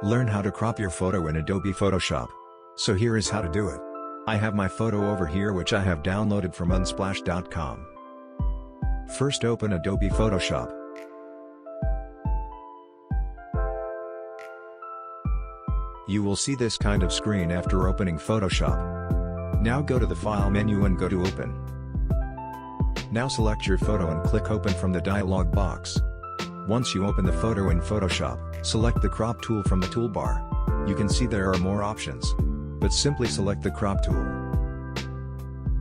Learn how to crop your photo in Adobe Photoshop. So here is how to do it. I have my photo over here which I have downloaded from unsplash.com. First open Adobe Photoshop. You will see this kind of screen after opening Photoshop. Now go to the File menu and go to Open. Now select your photo and click Open from the dialog box. Once you open the photo in Photoshop, select the crop tool from the toolbar. You can see there are more options, but simply select the crop tool.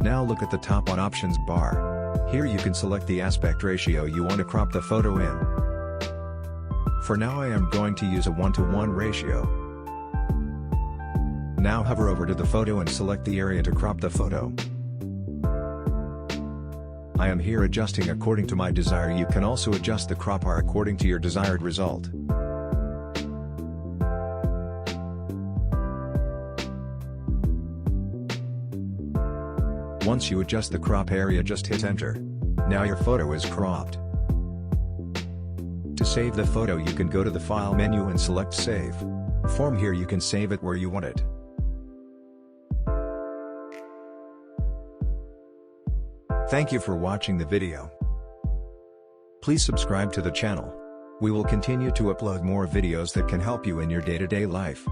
Now look at the top on Options bar. Here you can select the aspect ratio you want to crop the photo in. For now I am going to use a 1:1 ratio. Now hover over to the photo and select the area to crop the photo. I am here adjusting according to my desire. You can also adjust the crop bar according to your desired result. Once you adjust the crop area, just hit enter. Now your photo is cropped. To save the photo you can go to the File menu and select Save. From here you can save it where you want it. Thank you for watching the video. Please subscribe to the channel. We will continue to upload more videos that can help you in your day-to-day life.